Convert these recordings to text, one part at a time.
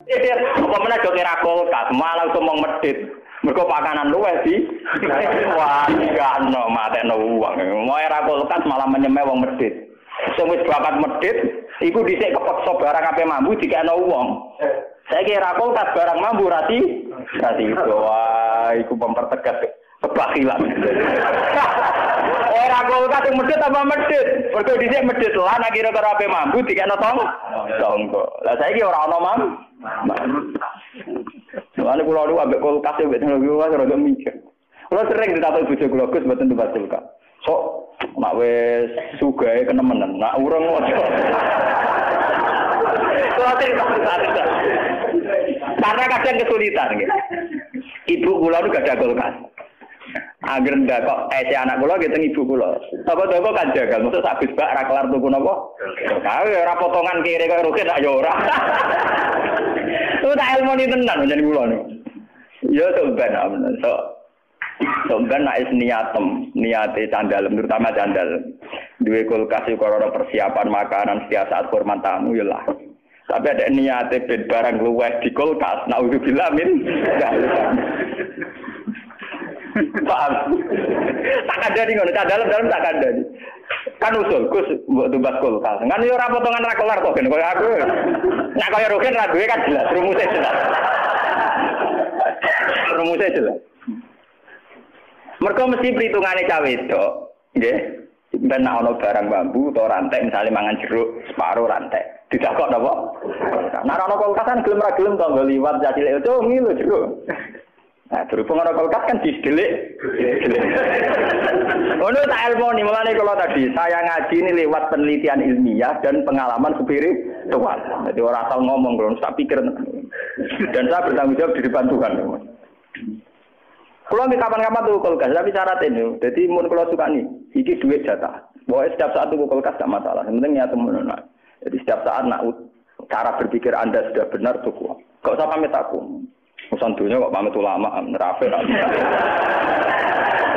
Apa meneh do kira kulkas, malah ngomong medhit. Mergo pakanan luwes di. Wah, gak ono matekno wong. Mau era kulkas malah menyemeh wong medhit. Sing wis bakat medhit iku dhisik kepeksa barang ape mambu dikekno wong. Saiki era kulkas barang mambu rati wah iku mempertegas kebakilan. Ora kulkas sing medhit apa medhit? Mergo dhisik medhit lah nek kira karo ape mambu dikekno tonggo. Lah saiki ora ono mambu. Soalnya kalau lu ambek kulkas ya, teknologi kulkas rada mikir. Kalau sering ditapai bojo kula Gus mboten tempat kulkas. Sok mak wis sugahe kenemenan, nak urung wae. Karena kadang kesulitan nggih. Ibu kula niku gak ada kulkas. Agar ndak kok anak kula gitu ibu kula. Apa-apa kan jagal, mesti habis bak ra kelar tuku napa? Kae ora potongan kiri kaya roket tak yo ora. Itu tak ilmu ni tenan jadi kula niku. Ya sampean amen. Sampean nek niate candalem terutama candal. Duwe kulkas iku ora persiapan makanan setiap saat hormat tamu ya lah. Tapi ada niate ben barang luwes di kulkas, naudzubillah min. Paham? Tak kandani ngono, dalam tak kandani. Kan usul, Gus mbok tumbas kulkas. Kan yo ora potongan ra kelar kok ben koyo aku. Nek koyo rogen ra duwe kan jelas, rumusnya jelas. Rumusnya jelas. Mergo mesti perhitungane cawe wedok, nggih. Ben nek ana barang bambu utawa rantai misalnya mangan jeruk separo rantai. Tidak kok napa? Nek ana kulkas kan gelem ra gelem to liwat jacile itu ngilu jeruk. Nah, berhubung orang kulkas kan didelik. Oh, tak ilmu nih, mulanya kalau tadi saya ngaji ini lewat penelitian ilmiah dan pengalaman spiritual. Jadi orang asal ngomong, kalau saya pikir dan saya bertanggung jawab di depan Tuhan. Kalau kapan-kapan tuh kulkas, tapi syarat ini, jadi mun kalau suka nih, ini duit jatah. Bahwa setiap saat tuh kulkas tidak masalah, yang penting ya teman. Jadi setiap saat nak cara berpikir Anda sudah benar cukup. Gak usah pamit aku. Urusan dunia kok pamit ulama, nerafir.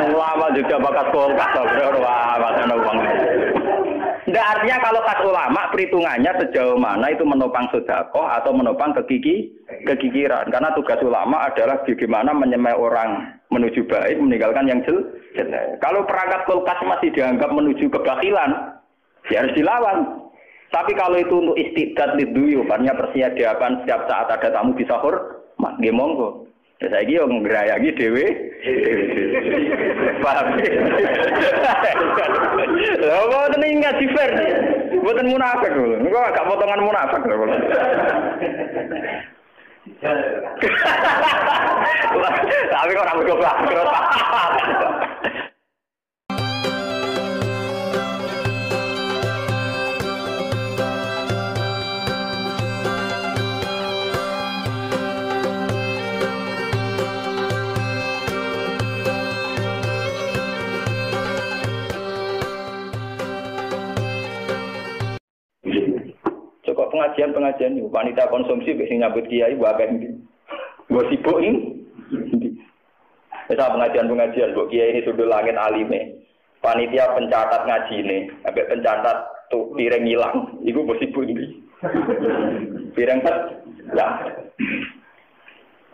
Ulama juga bakat kulkas, wah, macam uang. Tidak artinya kalau kas ulama perhitungannya sejauh mana itu menopang sedekah atau menopang kegigiran. Karena tugas ulama adalah bagaimana menyemai orang menuju baik, meninggalkan yang jelek. Kalau perangkat kulkas masih dianggap menuju kebakilan, ya harus dilawan. Tapi kalau itu untuk istidad liduyuf, artinya persiapan setiap saat ada tamu di sahur, mak nggih monggo. Saiki yo ngrayaki dhewe. Paham. Lha kok tenan ngaji fair. Mboten munafik lho. Niku agak potongan munafik lho. Tapi kok ora goblok. Pengajian itu wanita konsumsi biasanya nyambut kiai buat apa ini? Buat sibuk ini. Misal pengajian buat kiai ini sudah langit alime. Panitia pencatat ngaji ini, sampai pencatat tuh piring hilang, itu buat sibuk ini. Piring ya.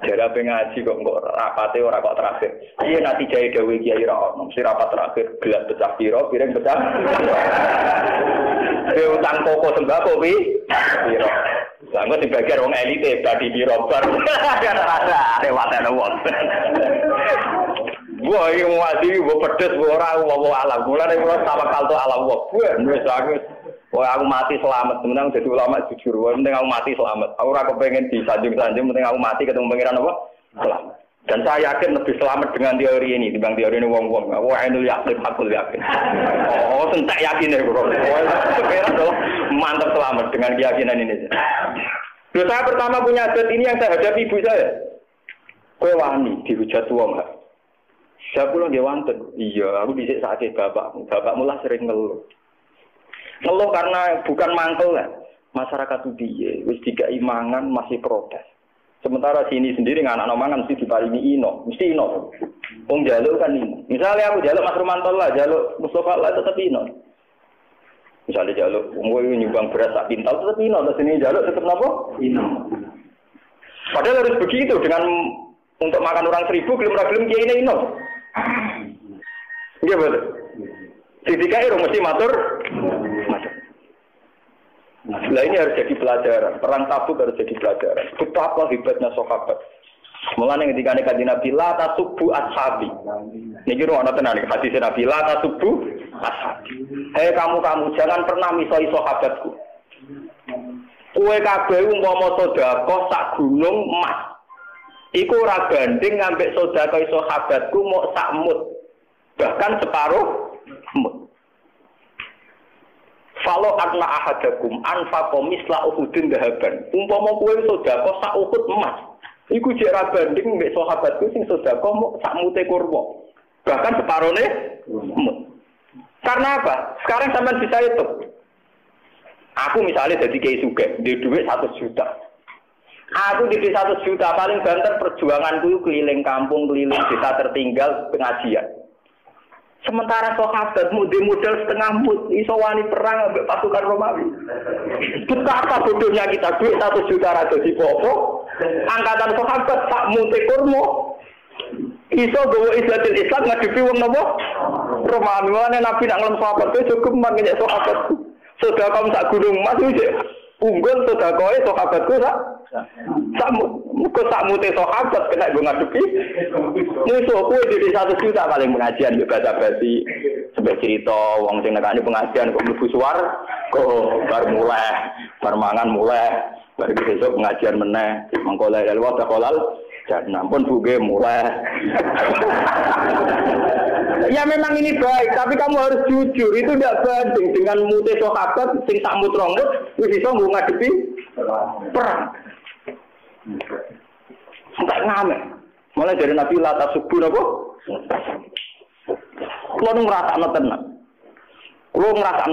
Jadi apa ngaji kok rapate ora kok terakhir. Iya nanti jaya dewi kiai rawon, mesti rapat terakhir gelas pecah piro, piring pecah. Utang toko sembako piro. Lah di bagian wong elite badi piro bar. Ada lewatan wong. Wah iki ngaji mbok pedes ora alam. Mulane kula tawakal to alam wae. Wis aku aku mati selamat, menang jadi ulama jujur. Penting aku mati selamat. Aku ora kepengin disanjung-sanjung, penting aku mati ketemu pangeran apa? Selamat. Dan saya yakin lebih selamat dengan teori ini dibanding teori ini wong-wong. Wah, ainul yakin, hakul yakin. Oh, sentak yakin ya, bro. Mantap selamat dengan keyakinan ini. Loh, saya pertama punya adat ini yang saya hadapi ibu saya. Kowe wani dihujat wong. Saya pulang dia wonten. Iya, aku dhisik sakit bapakmu. Bapakmu lah sering ngeluh. Ngeluh karena bukan mangkel lah. Masyarakat itu piye, wis dikai mangan masih protes. Sementara sini sendiri anak-anak mangan mesti diparingi ino, mesti ino. Wong jaluk kan ino. Misalnya aku jaluk Mas Romanto lah, jaluk Mustafa lah tetap ino. Misalnya jaluk, wong nyumbang beras tak pintal tetap ino, terus ini jaluk tetap napa? Ino. Padahal harus begitu dengan untuk makan orang 1000 gelem kiai ini ino. Iya betul. Didikai mesti matur. Nah ini harus jadi pelajaran. Perang Tabuk harus jadi pelajaran. Betapa hebatnya sahabat. Mulane ketika Nabi la tasubbu ashabi. Niki ana tenan iki hadis Nabi la tasubbu ashabi. Hei kamu jangan pernah misoi sahabatku. Kowe kabeh umpama sedekah sak gunung emas. Iku ora banding ngambek sedekah sahabatku mok sak mut. Bahkan separuh mut. Falo anna ahadakum anfaqa misla uhudin dahaban. Umpama kowe sedekah sak uhud emas. Iku jek ra banding mbek sahabatku sing sedekah mok sak mute kurma. Bahkan separone mut. Karena apa? Sekarang sampean bisa hitung. Aku misalnya jadi kiai sugih, di duit 100 juta. Aku di 100 juta paling banter perjuanganku keliling kampung, keliling desa tertinggal pengajian. Sementara sahabat model setengah mut, iso wani perang ambek pasukan Romawi. Betapa bodohnya kita duit 100 juta ra dadi popo. Angkatan sahabat sak mute kurma. Iso gowo Islam ngadepi wong napa? Romawi. Mane Nabi nak ngelem sahabat itu cukup mangke sahabat. Sudah kamu sak gunung mas itu unggul sudah kowe sahabatku sak mute sahabat kena gue ngadepi musuh kowe di 100 juta paling pengajian baca basi sampai cerita wong sing nekani pengajian kok mlebu suar kok bar mulai bar mangan mulai bar besok pengajian meneh mangkola dalwa takolal dan ampun buge mulai. Ya memang ini baik, tapi kamu harus jujur. Itu tidak banding dengan mute sahabat sing sak mutrongut wis iso ngadepi perang. Enggak ngamen. Mulai dari Nabi lata subuh napa? Kulo ngrasakno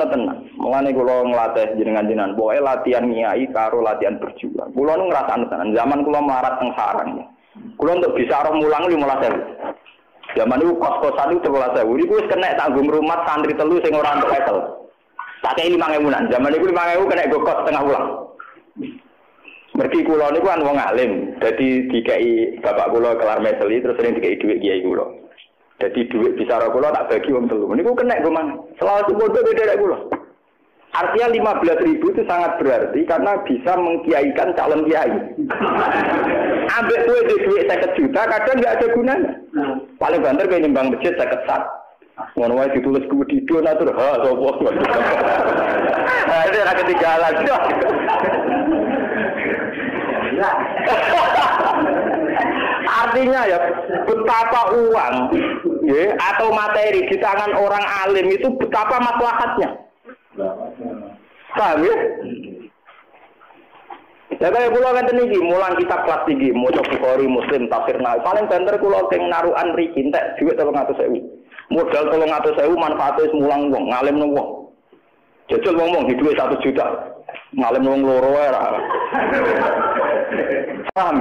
tenan. Mulane kulo nglatih jenengan-jenengan. Pokoke latihan nyai karo latihan berjuang. Kulo ngrasakno tenan. Zaman kulo melarat teng sarang. Kulo untuk bisa roh mulang 15.000. Zaman itu kos-kosan itu 13.000. Ini wis kena tanggung rumah santri telu sing ora entuk esel. Tak kei 5.000-an. Zaman itu 5.000 kena go kos setengah ulang. Mergi kula niku kan wong alim. Dadi dikei bapak kula kelar meseli terus sering dikei dhuwit kiai kula. Dadi dhuwit bicara kula tak bagi wong telu. Niku kena go mang. Selawase bodoh beda kula. Artinya 15.000 itu sangat berarti karena bisa mengkiaikan calon kiai. Ambek kowe duit 50 juta kadang enggak ada gunanya. Paling banter kayak nyembang masjid 50 sak. Ngono wae ditulis ku di donatur ha sapa. Ada ra ketinggalan. Artinya ya betapa uang ya, atau materi di tangan orang alim itu betapa maslahatnya. Paham ya? Ya kaya kula ngeten iki, mulang kitab kelas tinggi, maca Bukhari, Muslim, tafsir Nawawi. Paling banter kula sing narukan mriki entek dhuwit 300.000. Modal 300.000 manfaate mulang wong, ngalimno wong. Jajal wong di dhuwit 1 juta. Ngalimno wong loro wae ra. Paham?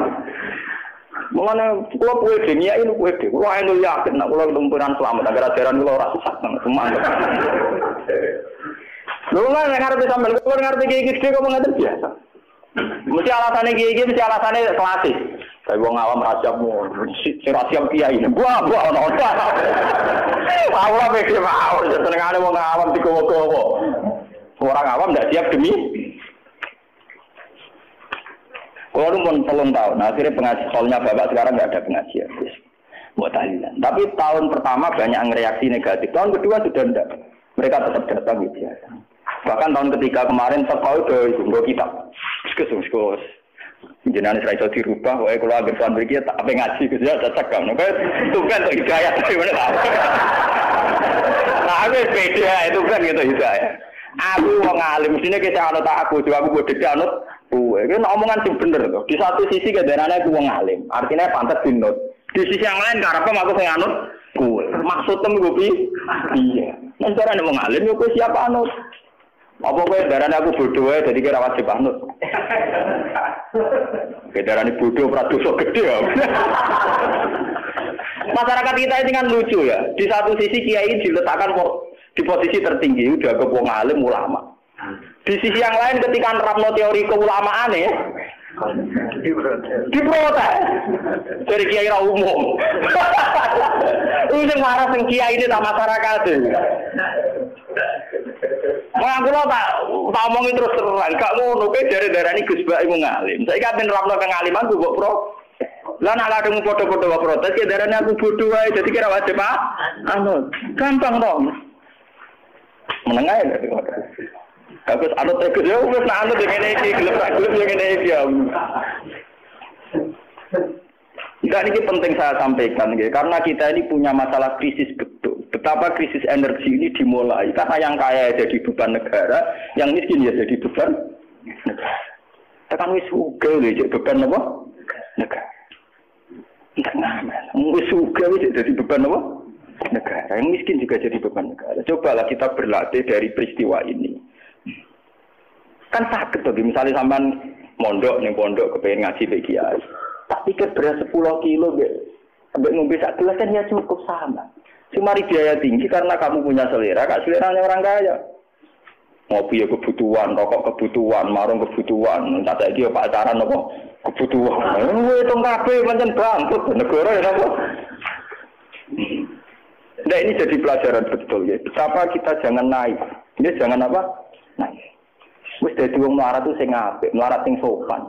Mulane kula kuwe dunia ini kuwe dhewe. Kula anu yakin nek kula tumpuran selamat agar ajaran kula ora sesat nang semangat. Lho nek ngarep sampean kula ngarep iki kok ngoten biasa. Mesti alasannya gigi, mesti alasannya klasik. Kayak wong awam rasiapmu, si rasiap kiai. Buah ono. Allah mikir mau, senengane wong awam dikowo-kowo. Orang awam tidak siap demi. Kalau lu mau 3 tahun, akhirnya pengajian, soalnya bapak sekarang nggak ada pengajian. Buat tahlilan. Tapi tahun pertama banyak yang reaksi negatif. Tahun kedua sudah tidak. Mereka tetap datang gitu ya. Bahkan tahun ketiga kemarin setahun udah kitab. Sekus. Jenengan Israel iso dirubah, wae kula anggere tuan mriki tak ape ngaji Gus ya cocok kan. Itu kan hidayah gimana lah. Nah, aku beda itu kan gitu hidayah. Aku wong alim mestine kita anut aku, juga aku bodhe anut kowe. Iki omongan sing bener to. Di satu sisi kedenane aku wong alim, artinya pantas dinut. Di sisi yang lain karep aku sing anut kowe. Maksudem gue piye? Nek carane wong alim yo kowe siapa anut? Apa kowe darane aku bodoh wae dadi kira wajib anut. Darane bodoh pradosa gede ya. Masyarakat kita ini kan lucu ya. Di satu sisi kiai diletakkan di posisi tertinggi udah ke wong alim ulama. Di sisi yang lain ketika nerapno teori keulamaan ya Diprotes. Dari kiai ra umum. Ini marah sing kiai ini tak masyarakat. Wah, aku tak omongi terus terang, gak ngono kowe darani Gus Bak iku ngalim. Saiki apen nerapno kengaliman ku mbok pro. Lah nek kadung padha-padha protes ya darani aku bodoh wae, dadi kira wajib gampang to. Meneng ae lho. Bagus anut tegas ya wis nak anut ngene iki gelem ngene iki ya. Enggak, ini penting saya sampaikan gitu. Karena kita ini punya masalah krisis betul. Betapa krisis energi ini dimulai karena yang kaya jadi beban negara, yang miskin ya jadi beban negara. Tekan wis sugih lho jadi beban apa? Negara. Enggak ngamen. Wis sugih wis jadi beban apa? Negara. Yang miskin juga jadi beban negara. Cobalah kita berlatih dari peristiwa ini. Kan sakit tuh, misalnya sampean mondok ning pondok kepengin ngaji bagi kiai. Tak pikir beras 10 kilo sampai ngombe sak gelas kan ya cukup sama. Cuma biaya tinggi karena kamu punya selera, kak seleranya orang kaya. Ngopi ya kebutuhan, rokok kebutuhan, marung kebutuhan, tak saiki ya pacaran apa kebutuhan. Itu kabeh pancen bangkrut negara ya apa. Nah ini jadi pelajaran betul ya. Betapa kita jangan naik. Ini jangan apa? Naik. Wis dadi wong melarat itu sing apik, melarat sing sopan.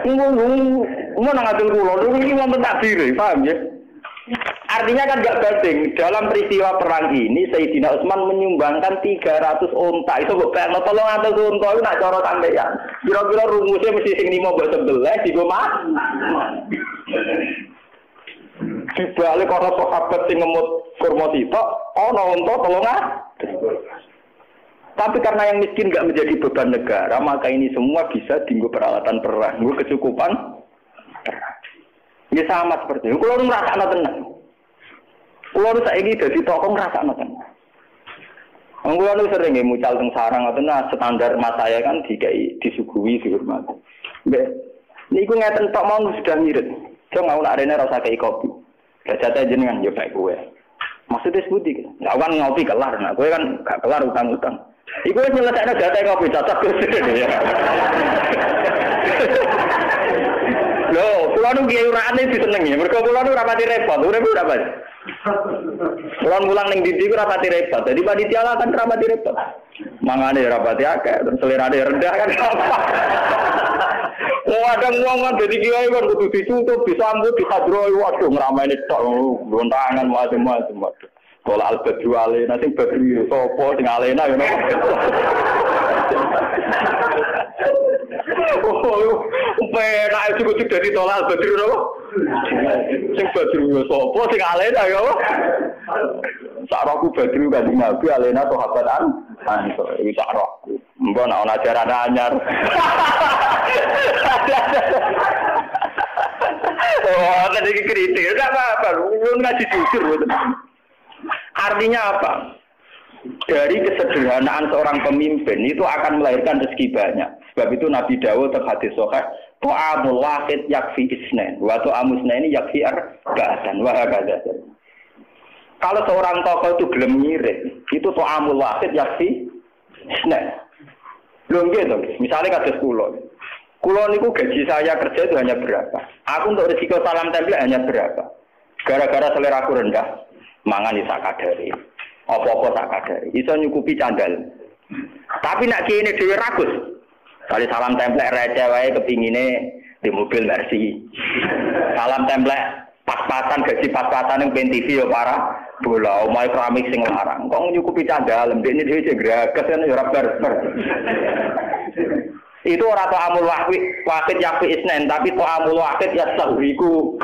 Nang ngatur kula, iki wonten takdir, paham ya? Artinya kan enggak banding. Dalam peristiwa perang ini Sayyidina Utsman menyumbangkan 300 unta. Itu kok bayangno 300 unta itu nak cara sampeyan. Kira-kira rumusnya mesti sing 5 mbok 11 digo mah. Dibalik ana sahabat sing ngemut kurma sitok, ana unta 300. Tapi karena yang miskin nggak menjadi beban negara, maka ini semua bisa dienggo peralatan perang, nggo kecukupan perang. Ini sama seperti itu. Kalau ngerasakno tenang, kalau saiki dadi tokoh ngerasakno tenang. Kulo nu sering mucal teng sarang atau standar mas saya kan disuguhi dihormati. Mbak, niku ngeten tok mau sudah ngirit. Cuma mau nak rene rasa kei kopi. Jajate jenengan yo baik kowe. Maksudnya sebuti, nggak kan ngopi kelar, nah kowe kan gak kelar utang-utang. Iku wis nyelesaikno jatah kopi cocok ya. Loh, kula nu kiai urane disenengi, mergo kula nu rapati repot, urip ora apa. Kula mulang ning ndi ku rapati repot. Dadi panitia lah kan rapati repot. Mangane rapati akeh, terus selerane rendah kan. Kadang wong kan dadi kiai kan kudu ditutup, disambut, dihadroi, waduh ngrameni tok, gontangan macam-macam. Kalau al-badru alena, sing badru sopo, sing alena, you know. Penak cukup dari tolak al-badru, apa? Sing badru sopo, sing alena, you know. Sakroku badru kan, nabi alena, sahabatan. Ini sakroku. Mbak, nak ajaran anyar. Oh, tadi kritik, enggak apa-apa. Lu ngaji jujur, artinya apa? Dari kesederhanaan seorang pemimpin itu akan melahirkan rezeki banyak. Sebab itu Nabi Dawud terhadis sahih, ta'amul wahid yakfi isnain, wa ta'amul isnaini yakfi arba'atan wa hakadha. Kalau seorang tokoh itu gelem ngirit, itu ta'amul wahid yakfi isnain. Belum gitu. Misalnya kados kula. Kula niku gaji saya kerja itu hanya berapa? Aku untuk risiko salam tempel hanya berapa? Gara-gara selera aku rendah. Mangan isa kadare. Apa-apa sak kadare. Iso nyukupi candal. Tapi nek kene dhewe ragus. Kali salam templek receh wae kepingine di mobil Mercy. Salam templek pas-pasan gaji pas-pasan ning PEN TV ya para bola omahe keramik sing larang. Kok nyukupi candal ndekne dhewe sing grages kan ya ora barbar. Itu ora ta'amul wahid yakfi isnen, tapi ta'amul wahid ya sabriku.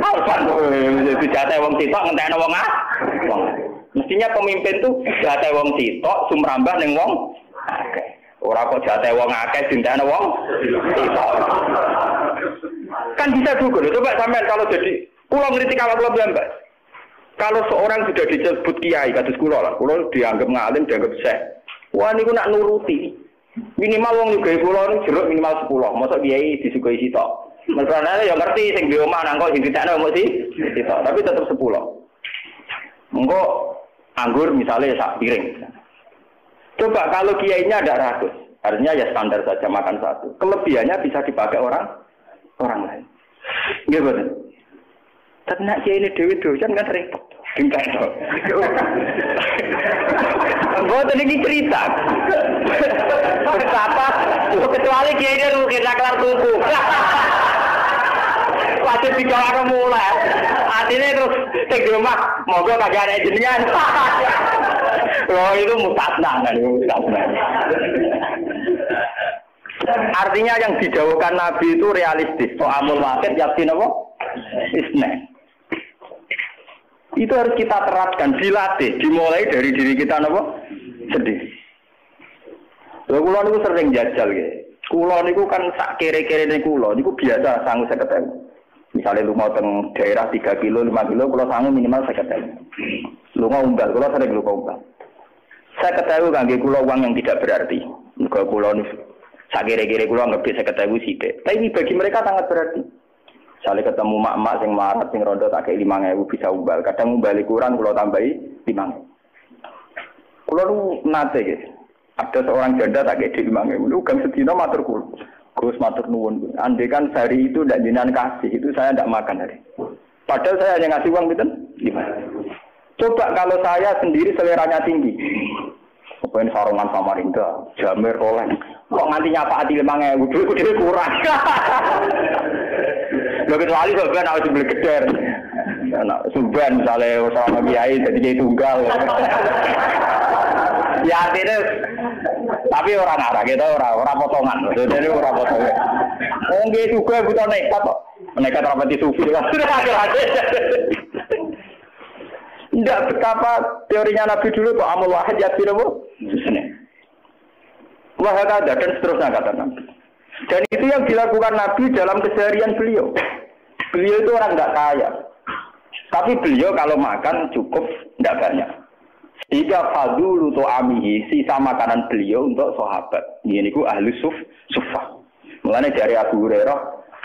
Alfan dijate wong sitok ngentekno wong mestinya pemimpin tuh jate wong sitok sumrambah ning wong akeh. Ora kok jate wong akeh dintekno wong sitok. Kan bisa juga loh. Coba sampean kalau jadi kula ngritik awak kula mbak. Kalau seorang sudah disebut kiai kados kula lah, kula dianggap ngalim, dianggap syekh. Wah niku nak nuruti. Minimal wong nyugahi kula niku jeruk minimal 10. Mosok kiai disuguhi sitok. Mereka ya ngerti sing di omah nang kok sing ditakno mesti sitok, tapi tetap 10. Engko anggur misalnya sak piring. Coba kalau kiainya ada 100. Artinya ya standar saja makan satu. Kelebihannya bisa dipakai orang lain. Nggih betul. Tapi nak ini dewi dosen kan repot. Tingkat itu. Mboten iki cerita. Betapa kecuali kiai dia rugi kelar tuku. Pasti bicara mulai. Artinya terus sing di rumah monggo kagak ada jenengan. Oh itu mutasna kan mutasna. Artinya yang dijauhkan Nabi itu realistis. So'amul wahid yakin apa? Isna. Itu harus kita terapkan, dilatih, dimulai dari diri kita apa? Sendiri. Lha kula niku sering jajal nggih. Kula niku kan sak kere-kerene kula niku biasa sangu 50.000. Misalnya lu mau teng daerah 3 kilo, 5 kilo, kalau sangu minimal 50.000. Lu mau umbal, kalau sering lu mau umbal. Saya ketahui kangge kula uang yang tidak berarti. Muga kula niku sak kere-kere kula nggak bisa 50.000 sithik. Tapi bagi mereka sangat berarti. Misalnya ketemu mak-mak sing marat sing rondo tak kei 5.000 bisa umbal. Kadang umbali kurang kula tambahi 5.000. Kula lu nate nggih. Ada seorang janda tak kei 5.000. Lu gang sedina matur kula. Gus matur nuwun. Andai kan sehari itu ndak jenengan kasih, itu saya ndak makan hari. Padahal saya hanya ngasih uang pinten? 5. Coba kalau saya sendiri seleranya tinggi. Kepen sarungan Samarinda, Jamir Rolex. Kok nganti nyapa ati 5.000, duit kurang. Lho kecuali sampeyan harus beli geder. Anak Subhan misalnya sama kiai jadi kiai tunggal. Ya artinya tapi orang arah kita orang potongan. Jadi orang potongan. Mungkin juga butuh nekat kok. Nekat rapati sufi lah. Tidak betapa teorinya Nabi dulu kok amul wahid yakin apa? Wahid ada dan seterusnya kata Nabi. Dan itu yang dilakukan Nabi dalam keseharian beliau. Beliau itu orang tidak kaya. Tapi beliau kalau makan cukup tidak banyak. Sehingga fadulu to'amihi, sisa makanan beliau untuk sahabat. Ini ku ahli suffah. Mulanya dari Abu Hurairah,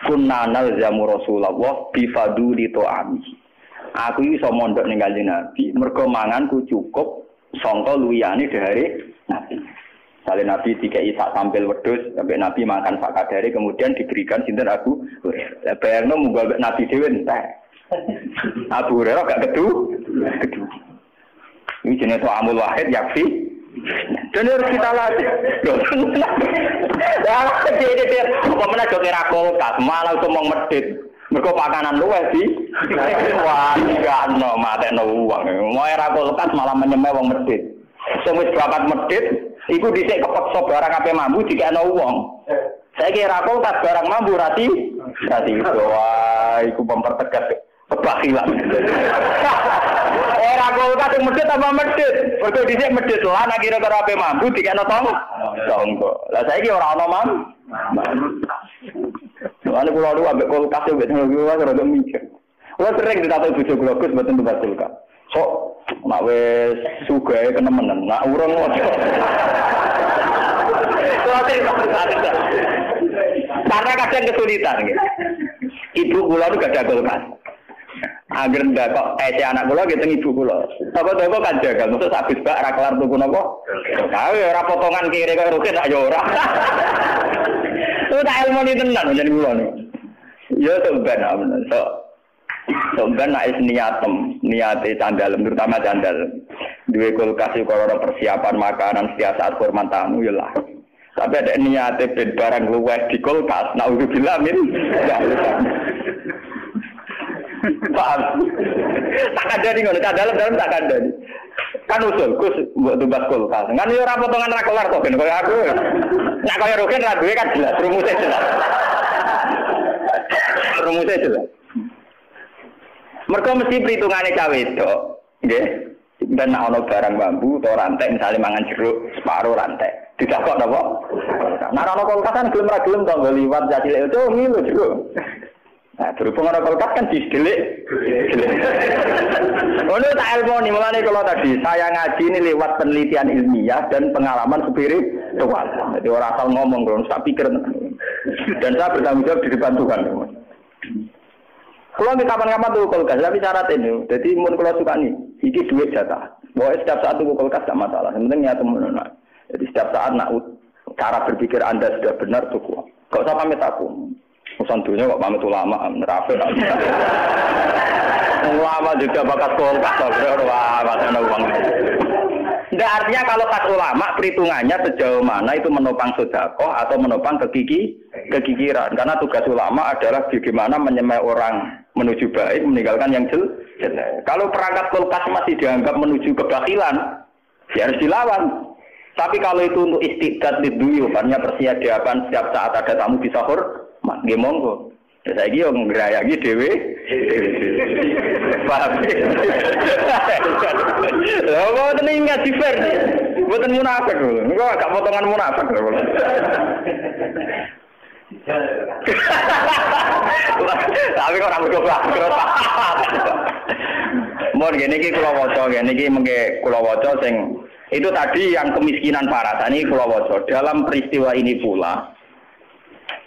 kunna nalzamu Rasulullah bifaduli to'amihi. Aku iso mondok ning Kanjeng Nabi, mergo manganku cukup sangka luyane dari Nabi. Saleh Nabi dikai sak tampil wedhus, sampai Nabi makan sak kadare kemudian diberikan sinten Abu Hurairah. Bayangno munggah Nabi dhewe entek. Abu Hurairah gak kedu. Ini jenis amul wahid yakfi. Dan harus kita latih. Ya, dia pemana joki rakolkas, malah ngomong medit. Mereka pakanan luwes sih. Wah, enggak no, mate no uang. Mau rakolkas malah menyemai wong medit. Sewis bakat medit, iku dhisik kepeksa barang ape mambu dikekno wong. Saiki rakolkas barang mambu rati. Wah, iku mempertegas kebakilan. Rakolkas sing medit apa medit? Mergo dhisik medit lan akhire karo ape mambu dikekno tonggo. Lah saiki ora ana mambu. Soalnya kalau lu ambek kulkas itu teknologi lu rada mikir. Lu sering ditatai bojo kula Gus mboten tumbas kulkas. Sok nak wis sugahe kenemen, nak urung ngono. Karena kadang kesulitan gitu. Ibu kula itu gak ada kulkas. Agar ndak kok anak kula gitu ibu kula. Apa-apa kan jagal, maksud habis bak ra kelar tuku napa? Kae ora potongan kiri karo rugen tak yo ora. Itu tak ilmu ni tenan jadi kula ni. Ya sampean amen. Sampean nek niate candal terutama candal. Duwe kulkas iku ora persiapan makanan setiap saat hormat tamu ya lah. Tapi ada niate ben barang luwes di kulkas, naudzubillah min. Paham? Tak ada nih ngono, dalam tak ada. Kan usul Gus mbok tumbas kulkas. Kan yo ora potongan ra kelar kok ben koyo aku. Nek koyo roken ra duwe kan jelas rumusnya jelas. Rumusnya jelas. Mergo mesti perhitungane cawe wedok, nggih. Ben nek ana barang bambu atau rantai misalnya mangan jeruk separo rantai. Didakok napa? Nek ana kulkas kan gelem ra gelem to liwat jacilek itu ngilu jeruk. Nah, berhubung ada kulkas kan disedelik. Oh, tak ilmu nih, mulanya kalau tadi saya ngaji ini lewat penelitian ilmiah dan pengalaman spiritual. Jadi orang asal ngomong, kalau saya pikir. Dan saya bertanggung jawab di depan Tuhan. Kalau kapan-kapan tuh kulkas, tapi syarat ini. Jadi mun kalau suka nih, ini duit jatah. Bahwa setiap saat tuh kulkas tak masalah. Yang penting ya teman-teman. Jadi setiap saat nak cara berpikir Anda sudah benar cukup. Gak usah pamit aku. Urusan dunia kok pamit ulama, nerafir. Ulama juga bakat kolkas, wah, macam uang. Nggak, artinya kalau kas ulama perhitungannya sejauh mana itu menopang sedekah atau menopang kegigiran. Karena tugas ulama adalah bagaimana menyemai orang menuju baik, meninggalkan yang jelek. Kalau perangkat kulkas masih dianggap menuju kebakilan, ya harus dilawan. Tapi kalau itu untuk istiqdat liduyuf, artinya persiapan setiap saat ada tamu di sahur, nggih monggo. Ya saya iki yo ngrayaki dhewe. Paham. Lah kok tenan ngaji fair. Mboten munafik lho. Niku agak potongan munafik lho. Tapi kok ora berdoa. Mun ngene iki kula waca, ngene iki mengke kula waca sing itu tadi yang kemiskinan parah. Tadi kula waca dalam peristiwa ini pula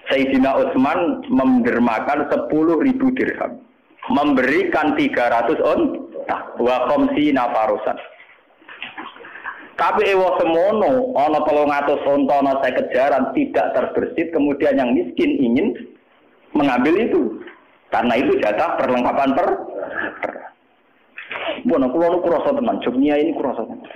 Sayyidina Utsman mendermakan 10.000 dirham. Memberikan 300 unta wa khamsina farusan. Tapi ewa semono ana 300 unta ana 50 jaran tidak terbersit, kemudian yang miskin ingin mengambil itu. Karena itu jatah perlengkapan Bono kula nu krasa tenan, jognya ini krasa tenan.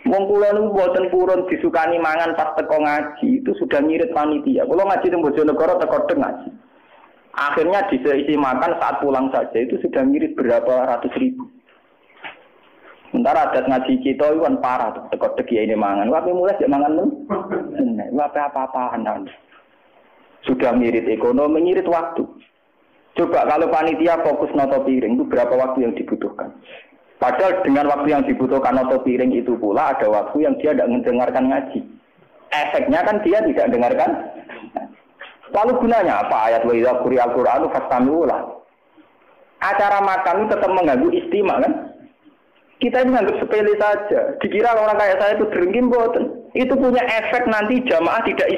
Wong kula niku mboten purun disukani mangan pas teko ngaji, itu sudah ngirit panitia. Kula ngaji teng Bojonegoro teko deng ngaji. Akhirnya diisi makan saat pulang saja itu sudah ngirit berapa ratus ribu. Sementara adat ngaji kita itu kan parah tuh, teko deg ini mangan. Wae mulai jek mangan men. Wae apa-apaan. Sudah ngirit ekonomi, ngirit waktu. Coba kalau panitia fokus noto piring itu berapa waktu yang dibutuhkan? Padahal dengan waktu yang dibutuhkan noto piring itu pula ada waktu yang dia tidak mendengarkan ngaji. Efeknya kan dia tidak dengarkan. Lalu gunanya apa? Ayat wa idza quri'al Qur'anu fastami'u lahu. Acara makan itu tetap mengganggu istimak kan? Kita ini menganggap sepele saja. Dikira orang kayak saya itu dengkim boten. Itu punya efek nanti jamaah tidak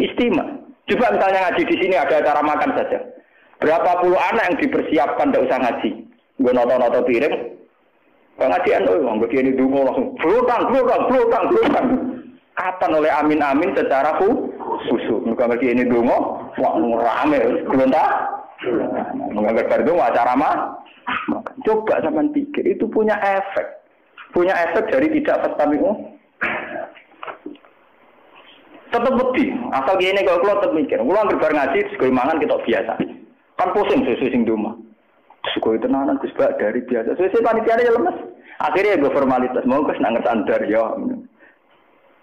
istimak. Coba misalnya ngaji di sini ada acara makan saja. Berapa puluh anak yang dipersiapkan tidak usah ngaji. Gue noto-noto piring. Pengajian, begini dungo langsung blutang. Kapan oleh amin secara khusus. Bukan begini dungo, wah rame, gelontak. Menganggap itu acara coba sampean pikir, itu punya efek. Punya efek dari tidak fastami'u. Tetap bukti. Asal gini kalau keluar tetap mikir. Kalau berbar ngaji, sekolah mangan kita biasa. Kan pusing sesuai sing duma. Sekolah tenanan Gus Bak dari biasa. Sesuai panitiane ya lemes. Akhirnya gue formalitas mau ke nang standar ya.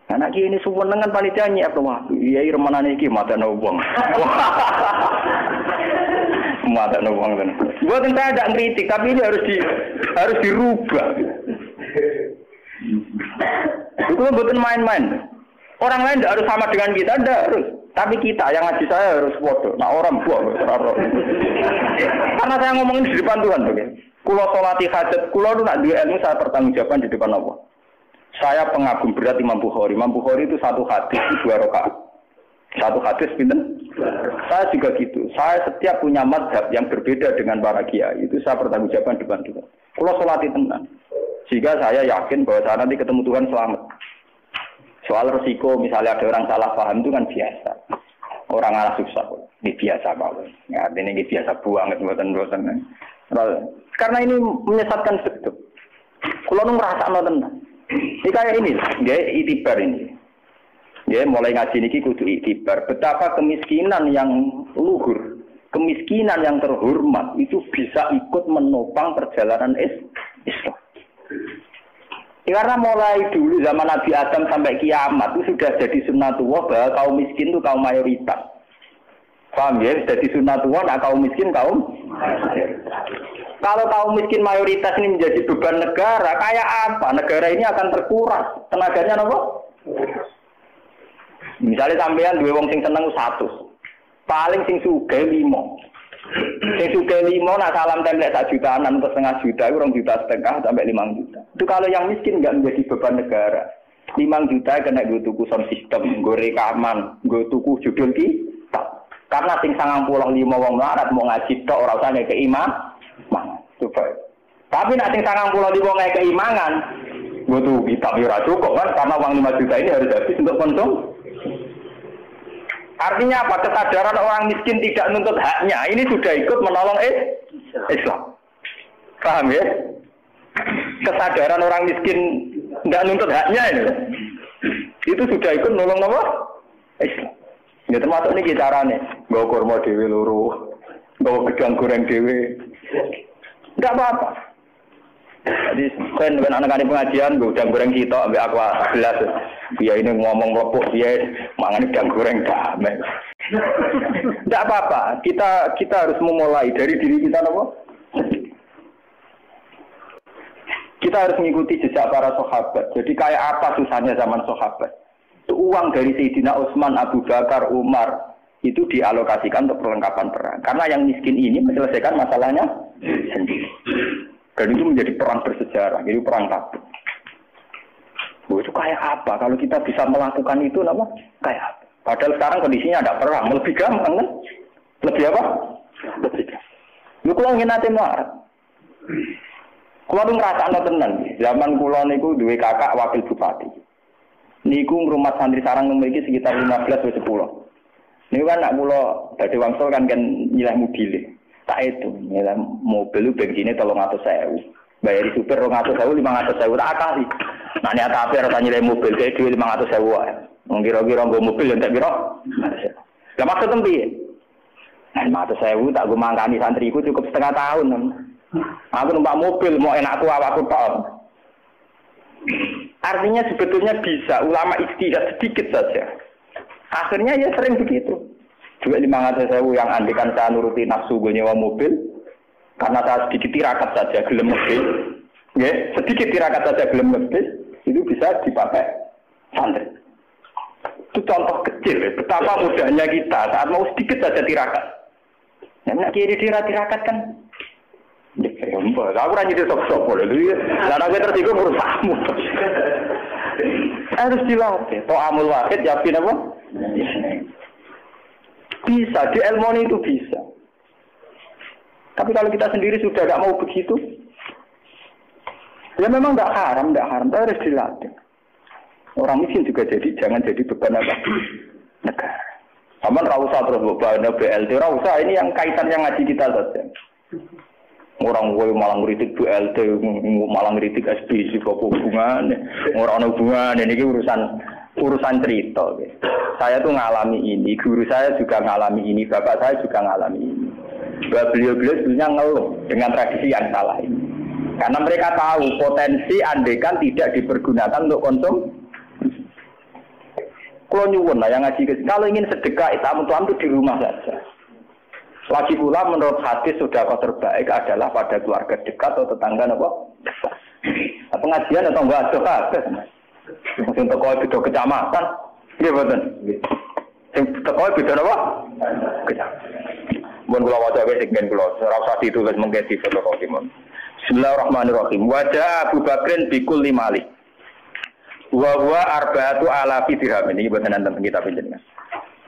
Anak ini suwun dengan panitia nyiap to wah. Iya remenane iki matane wong. Matane wong tenan. Buat saya tidak ngritik tapi ini harus dirubah. Itu bukan main-main. Orang lain tidak harus sama dengan kita, tidak harus. Tapi kita yang ngaji saya harus bodoh. Nah orang buah, karena saya ngomongin di depan Tuhan, oke? Kulo sholati hajat, kulo itu nak dua ilmu saya pertanggungjawabkan di depan Allah. Saya pengagum berat Imam Bukhari. Imam Bukhari itu satu hadis 2 rakaat. Satu hadis pinten? Saya juga gitu. Saya setiap punya mazhab yang berbeda dengan para kiai itu saya pertanggungjawabkan di depan Tuhan. Kulo sholati tenang. Sehingga saya yakin bahwa saya nanti ketemu Tuhan selamat. Soal resiko, misalnya ada orang salah paham itu kan biasa. Orang arah susah, ini biasa banget. Ya, ini biasa buang, buatan. Karena ini menyesatkan betul. Kalau nu merasa tenang. Ini kayak ini, dia itibar ini. Dia mulai ngaji ini kudu itibar. Betapa kemiskinan yang luhur, kemiskinan yang terhormat itu bisa ikut menopang perjalanan Islam. Karena mulai dulu zaman Nabi Adam sampai kiamat itu sudah jadi sunnatullah bahwa kaum miskin itu kaum mayoritas. Paham ya? Jadi sunnatullah, nah kaum miskin kaum mayoritas. Kalau kaum miskin mayoritas ini menjadi beban negara, kayak apa? Negara ini akan terkuras. Tenaganya apa? Misalnya sampean dua wong sing seneng 100. Paling sing sugih 5. Sing sugih 5 nak salam template 1 jutaan atau setengah juta, 2,5 juta sampai 5 juta. Itu kalau yang miskin enggak menjadi beban negara. 5 juta kena gue tuku sound system, gue rekaman, gue tuku judul kitab. Karena sing 95 wong melarat mau ngaji tok ora usah ngekeki imam. Coba. Tapi nak sing 95 wong ngekeki imangan, Butuh kitab ya cukup kan karena uang 5 juta ini harus habis untuk konsum. Artinya apa? Kesadaran orang miskin tidak nuntut haknya ini sudah ikut menolong Islam. Paham ya? Kesadaran orang miskin tidak nuntut haknya ini. Itu sudah ikut menolong apa? Islam. Ya termasuk ini caranya. Gak kurma dewe loro, gak gedang goreng dewe. Tidak apa-apa. Jadi kan anak-anak pengajian, gue udang goreng kita, ambil aqua gelas. Dia ini ngomong lepuk, dia mangan udang goreng damai. Tidak apa-apa. Kita harus memulai dari diri kita, apa? Kita harus mengikuti jejak para sahabat. Jadi kayak apa susahnya zaman sahabat? Itu uang dari Sayyidina Utsman, Abu Bakar, Umar itu dialokasikan untuk perlengkapan perang. Karena yang miskin ini menyelesaikan masalahnya sendiri. Dan itu menjadi perang bersejarah, jadi perang Tabuk. Itu kayak apa? Kalau kita bisa melakukan itu, apa? Kayak apa? Padahal sekarang kondisinya ada perang, lebih gampang kan? Lebih apa? Lebih gampang. Lu kalau ingin nanti marah. Kalau lu ngerasa tenan, zaman kula niku duwe kakak wakil bupati. Niku rumah santri sarang memiliki sekitar 15 atau 10. Niku kan nak kula badhe wangsul kan nyilah mobil. Tak itu, nyilah mobil lu bensinnya 300.000. Bayari supir 200.000, 500.000 tak akali. Nah niat ape ora nyilah mobil kae duwe 500.000 wae. Wong kira-kira nggo mobil entek pira? Lah maksud piye? 500.000 tak go mangkani santriku cukup setengah tahun. Aku numpak mobil mau enakku awakku tok. Artinya sebetulnya bisa ulama ijtihad sedikit saja. Akhirnya ya sering begitu. Juga 500.000 yang andikan saya nuruti nafsu gue nyewa mobil karena saya sedikit tirakat saja gelem mobil. Ya, sedikit tirakat saja gelem mobil itu bisa dipakai santri. Itu contoh kecil ya, betapa mudahnya kita saat mau sedikit saja tirakat. Yang kiri tirakat kan ya mbak, aku ranya di sok-sok boleh dulu ya. Karena gue tersinggung urusmu. Harus dilatih. Toh amul wahid, yakin apa? Bisa, di ilmu itu bisa. Tapi kalau kita sendiri sudah tidak mau begitu, ya memang tidak haram, tapi harus dilatih. Orang miskin juga jangan jadi beban apa? Negara. Sama rausa terus beban BLT, rausa ini yang kaitan yang ngaji kita saja. Orang gue malah ngeritik BLT, malah ngeritik SPC, kok hubungannya, orang hubungan ini urusan cerita. Saya tuh ngalami ini, guru saya juga ngalami ini, bapak saya juga ngalami ini. Beliau-beliau sebenarnya ngeluh dengan tradisi yang salah ini. Karena mereka tahu potensi andekan tidak dipergunakan untuk konsum. Kalau nyuwun lah yang ngaji ke kalau ingin sedekah itu di rumah saja. Lagi pula menurut hadis sudah terbaik adalah pada keluarga dekat atau tetangga apa? Pengajian atau enggak ada. Mungkin teko beda kecamatan. Nggih mboten. Sing teko beda apa? Kecamatan. Mun kula waca wis sing kula ora usah ditulis mengke di fotokopi mon. Bismillahirrahmanirrahim. Wajah Abu Bakrin bikul limali. Wa huwa arba'atu alafi dirham. Ini boten nonton kitab jenengan.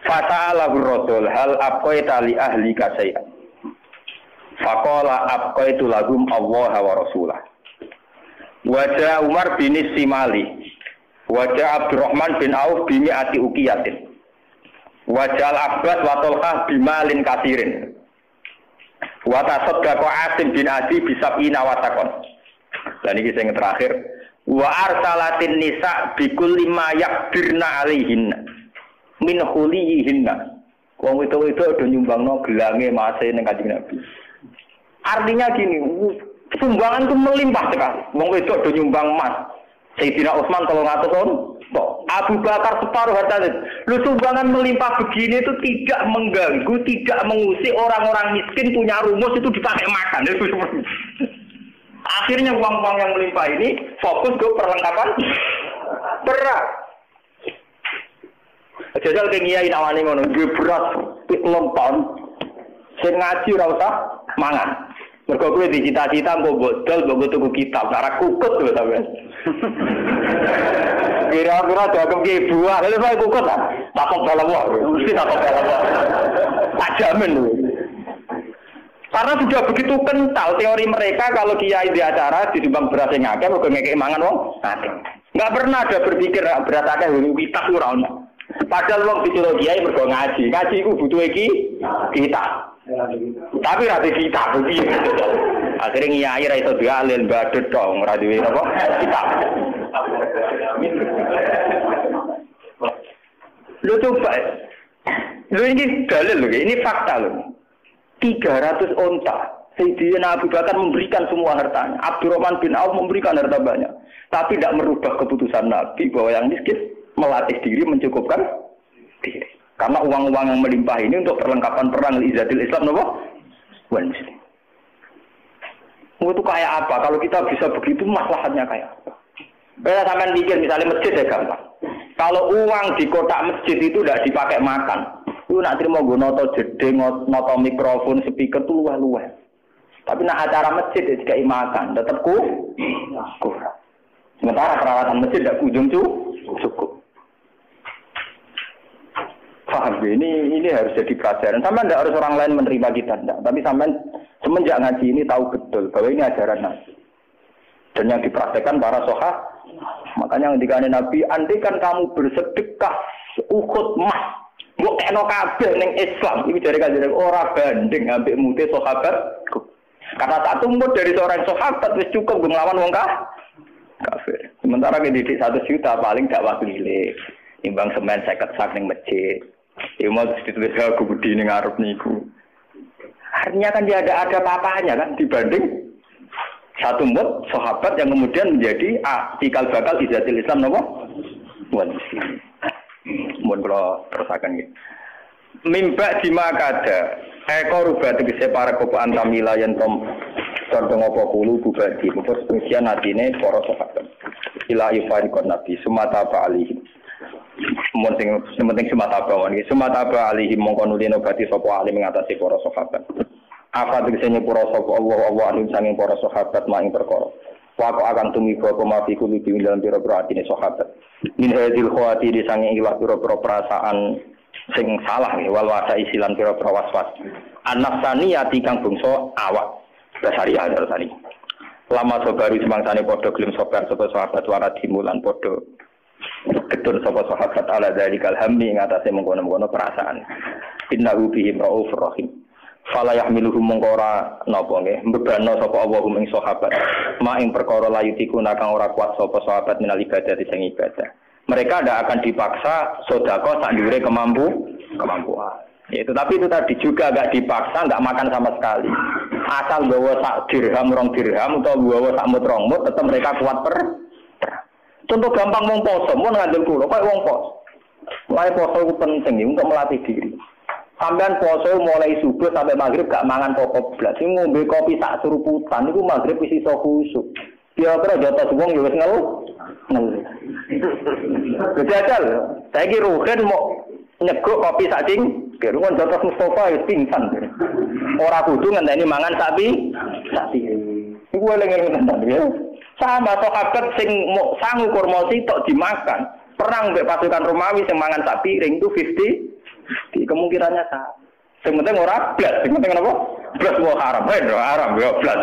Fata'alahu Rasul hal abqaita li ahlika syai'an. Faqala abqaitu lahum Allah wa rasulah. Wajah Umar bin Simali. Wajah Abdurrahman bin Auf bin Ati Uqiyatin. Wajah Al-Abbas wa Talhah bimalin kasirin. Wa tasaddaqa Asim bin Adi bisab'ina watakon. Dan ini yang terakhir. Wa arsalatin nisa bikulli ma yakbirna alaihinna. Min khulihinna. Wong itu udah nyumbangno gelange mase ning Kanjeng Nabi. Artinya gini, sumbangan itu melimpah sekali. Wong itu udah nyumbang emas. Sayyidina Utsman 300 ton. Abu Bakar separuh hartanya. Lu sumbangan melimpah begini itu tidak mengganggu, tidak mengusik orang-orang miskin punya rumus itu dipakai makan. Akhirnya uang-uang yang melimpah ini fokus ke perlengkapan perang. Jajal ke ngiyai nawani ngono, duwe beras 6 ton. Sing ngaji ora usah mangan. Mergo kowe dicita-cita mbok bodol, mbok tuku kitab, ora kukut lho sampean. Kira-kira dagang ki buah, lha kok kukut ta? Takok dalam wae, mesti takok dalam wae. Tak jamin lho. Karena sudah begitu kental teori mereka kalau kiai di acara disumbang beras yang akeh mergo ngekek mangan wong akeh. Enggak pernah ada berpikir beras akeh kita ora ono. Padahal wong diceluk kiai mergo ngaji. Ngaji iku butuh kita. Tapi ra kita piye. Akhire kiai ra iso dialil badhet dong ora duwe apa kita. Lu coba. Lu ini dalil loh, ini fakta loh. 300 onta. Sayyidina Abu Bakar memberikan semua hartanya. Abdurrahman bin Auf memberikan harta banyak. Tapi tidak merubah keputusan Nabi bahwa yang miskin melatih diri mencukupkan diri. Karena uang-uang yang melimpah ini untuk perlengkapan perang Izzatil Islam, apa? Wan muslim. Itu kayak apa? Kalau kita bisa begitu, masalahnya kayak apa? Bila sampean pikir misalnya masjid ya gampang. Kalau uang di kotak masjid itu tidak dipakai makan. Lu nak terima gue noto jeding, noto mikrofon, speaker tuh luah-luah. Tapi nak acara masjid ya jika makan, tetap kurang. Sementara perawatan masjid tidak kunjung cukup. Paham ya? Ini harus jadi pelajaran. Sampai tidak harus orang lain menerima kita, enggak. Tapi sampai semenjak ngaji ini tahu betul bahwa ini ajaran Nabi. Dan yang dipraktekkan para sahabat. Makanya ketika Nabi, andai kan kamu bersedekah Uhud emas. Mbok kena kabeh ning Islam iki jare kanjeng ora banding ambek mute sahabat. Karena satu mut dari seorang sahabat wis cukup nglawan wong kafir. Sementara didik 1 juta paling dakwah keliling. Imbang semen 50 sak ning masjid. Iku mau ditulis aku budi ning ngarep niku. Artinya kan dia ada apa-apanya kan dibanding satu mut sahabat yang kemudian menjadi cikal bakal Izzatil Islam napa? Wan muslim. Mun kula terusaken iki. Mimba dimakada ekor rubah tegese para kopo antamila yen tom condong apa kulo bubadi mutus spesian atine para sahabat. Ila ifariqon nabi sumata alihi. Mun sing penting sumata bawon iki sumata alihi mongko nulino bati sapa alim ngatasi para sahabat. Apa tegese nyepura sapa Allah alim sanging para sahabat maing perkara. Wako akan tumiba pemafi kuli di dalam biro-biro atine sahabat. Min hadil khawati di sange ilah biro-biro perasaan sing salah wal wasa isilan biro-biro waswas. An-nafsaniyati kang bangsa awak. Basari hadal tani. Lama sobari semangsane padha gelem sobar sapa sahabat wara dimulan padha ketun sapa sahabat ala zalikal hammi ngatasé mengkono-mengkono perasaan. Innahu bihim raufur rahim. Fala yahmiluhum mongkora napa nggih mbebano sapa Allah ing sahabat ma ing perkara layutiku nakang ora kuat sapa sahabat minal ibadah sing ibadah mereka tidak akan dipaksa sedekah sak dhuwure kemampuan itu tapi itu tadi juga enggak dipaksa enggak makan sama sekali asal bawa sak dirham rong dirham atau bawa sak mut rong mut tetap mereka kuat contoh gampang wong poso mun ngandel kula kok wong poso mulai poso itu penting untuk melatih diri. Sampean poso mulai subuh sampai maghrib gak mangan pokok blas. Sing ngombe kopi sak suruputan iku maghrib wis iso khusuk. Dia ora jotos wong ya wis ngelu. Kejajal. Saiki rugen mau nyeguk kopi sak cing, gerungan jotos Mustafa wis pingsan. Ora kudu ngenteni mangan sapi. Iku eling-eling tenan ya. Sama sahabat sing sangu kurma sitok dimakan. Perang mbek pasukan Romawi sing mangan sak piring itu 50. Kemungkinannya sama. Yang penting orang blas, yang penting apa? Blas mau haram, haram ya blas.